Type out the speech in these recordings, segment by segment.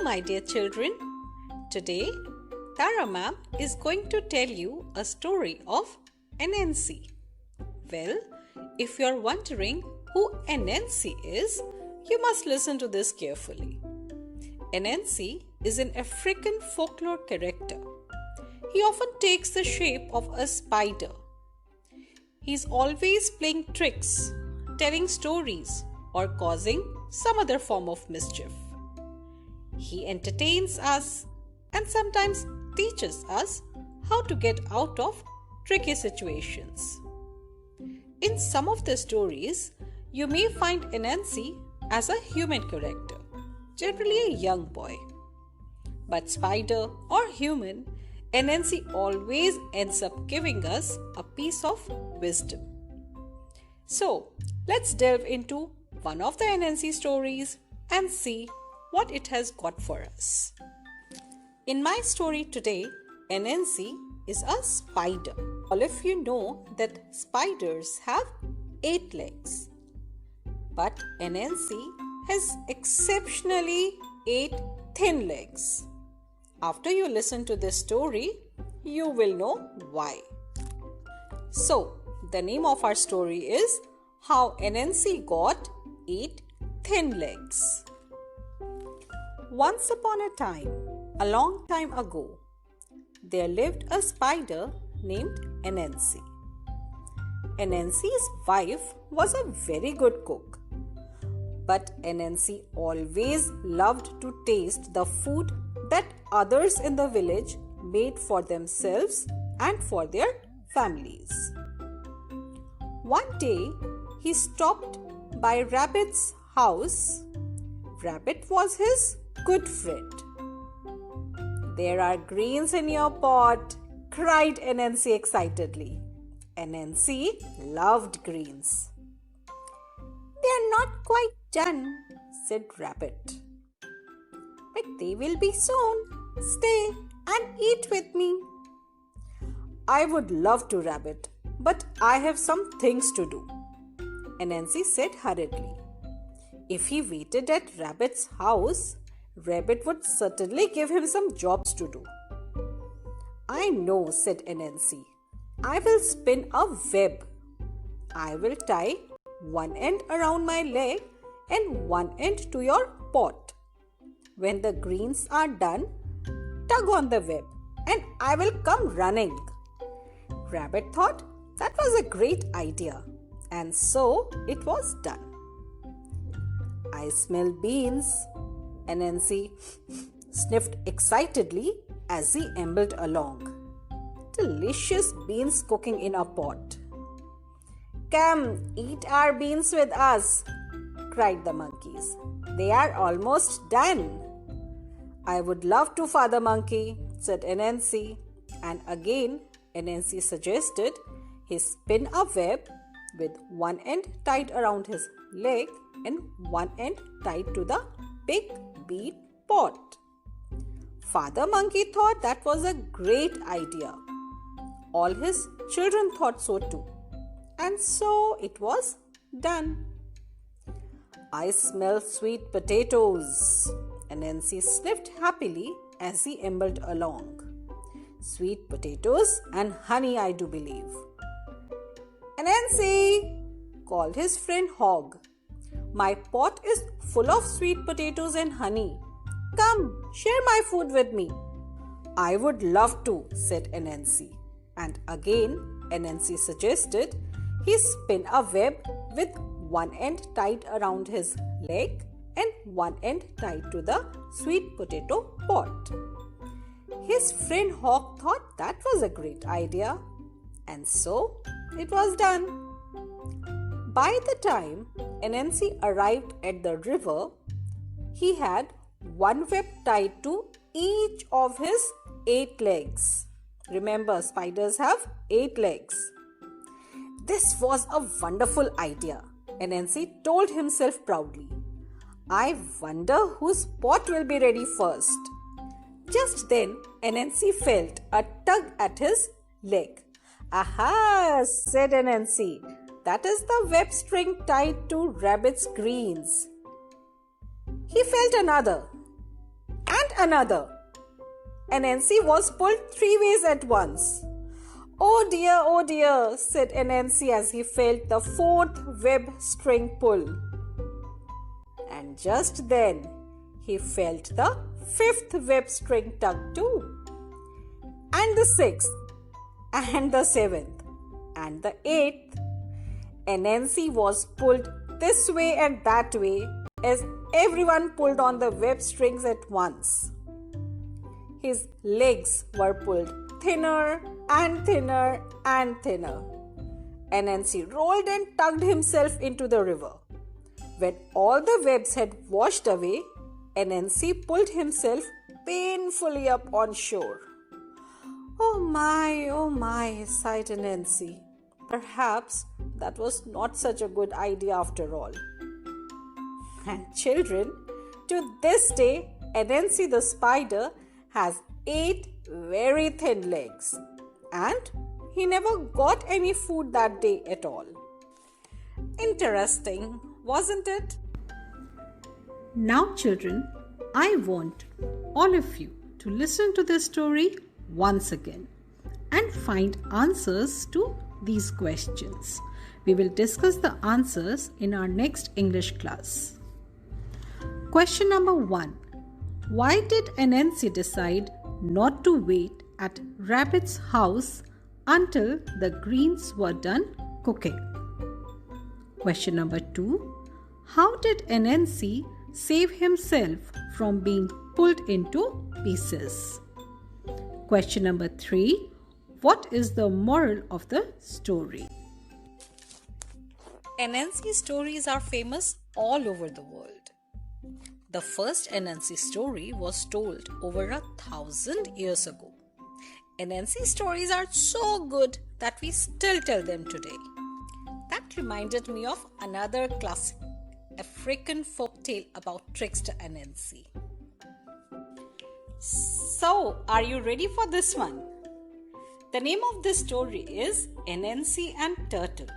my dear children. Today, Tara ma'am is going to tell you a story of Anansi. Well, if you're wondering who Anansi is, you must listen to this carefully. Anansi is an African folklore character. He often takes the shape of a spider. He's always playing tricks, telling stories, or causing some other form of mischief. He entertains us and sometimes teaches us how to get out of tricky situations. In some of the stories, you may find Anansi as a human character, generally a young boy. But spider or human, Anansi always ends up giving us a piece of wisdom. So, let's delve into one of the Anansi stories and see what it has got for us. In my story today, Anansi is a spider. All of you know that spiders have 8 legs. But Anansi has exceptionally 8 thin legs. After you listen to this story, you will know why. So, the name of our story is How Anansi Got 8 Thin Legs. Once upon a time, a long time ago, there lived a spider named Anansi. Anansi's wife was a very good cook. But Anansi always loved to taste the food that others in the village made for themselves and for their families. One day, he stopped by Rabbit's house. Rabbit was his good friend. "There are greens in your pot," cried Anansi excitedly. Anansi loved greens. "They're not quite done," said Rabbit. "But they will be soon. Stay and eat with me." "I would love to, Rabbit, but I have some things to do," Anansi said hurriedly. If he waited at Rabbit's house, Rabbit would certainly give him some jobs to do. "I know," said Anansi. "I will spin a web. I will tie one end around my leg and one end to your pot. When the greens are done, tug on the web and I will come running." Rabbit thought that was a great idea, and so it was done. "I smell beans," Anansi sniffed excitedly as he ambled along. "Delicious beans cooking in a pot." "Come, eat our beans with us," cried the monkeys. "They are almost done." "I would love to, Father Monkey," said Anansi. And again, Anansi suggested he spin a web with one end tied around his leg and one end tied to the big bean pot. Father Monkey thought that was a great idea. All his children thought so too. And so it was done. "I smell sweet potatoes," Anansi sniffed happily as he ambled along. "Sweet potatoes and honey, I do believe." "Anansi," called his friend Hog, "my pot is full of sweet potatoes and honey. Come, share my food with me." "I would love to," said Anansi. And again, Anansi suggested he spin a web with one end tied around his leg and one end tied to the sweet potato pot. His friend Hawk thought that was a great idea, and so it was done. By the time Anansi arrived at the river, he had one web tied to each of his 8 legs. Remember, spiders have 8 legs. This was a wonderful idea, Anansi told himself proudly. "I wonder whose pot will be ready first." Just then, Anansi felt a tug at his leg. "Aha!" said Anansi. "That is the web string tied to Rabbit's greens." He felt another, and another. Anansi was pulled 3 ways at once. Oh dear, said Anansi as he felt the fourth web string pull. And just then, he felt the fifth web string tug too, and the sixth, and the seventh, and the eighth. Anansi was pulled this way and that way as everyone pulled on the web strings at once. His legs were pulled thinner and thinner and thinner. Anansi rolled and tugged himself into the river. When all the webs had washed away, Anansi pulled himself painfully up on shore. Oh my, sighed Anansi. Perhaps that was not such a good idea after all. And children, to this day, Anansi the spider has 8 very thin legs. And he never got any food that day at all. Interesting, wasn't it? Now, children, I want all of you to listen to this story once again and find answers to these questions. We will discuss the answers in our next English class. Question number 1. Why did Anansi decide not to wait at Rabbit's house until the greens were done cooking? Question number 2. How did Anansi save himself from being pulled into pieces? Question number 3. What is the moral of the story? Anansi stories are famous all over the world. The first Anansi story was told over 1,000 years ago. Anansi stories are so good that we still tell them today. That reminded me of another classic African folktale about trickster Anansi. So, are you ready for this one? The name of this story is Anansi and Turtle.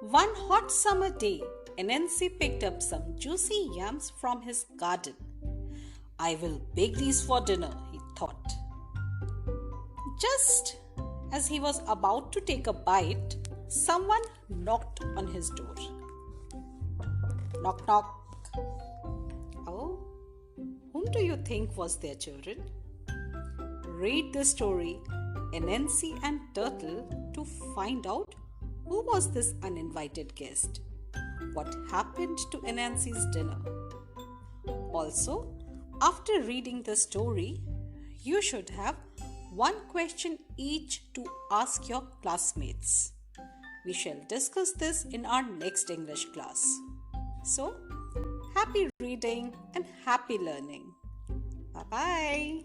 One hot summer day, Anansi picked up some juicy yams from his garden. I will bake these for dinner, he thought. Just as he was about to take a bite, someone knocked on his door. Knock, knock. Oh, whom do you think was there, children? Read the story Anansi and Turtle to find out who was this uninvited guest. What happened to Anansi's dinner? Also, after reading the story, you should have one question each to ask your classmates. We shall discuss this in our next English class. So, happy reading and happy learning. Bye-bye.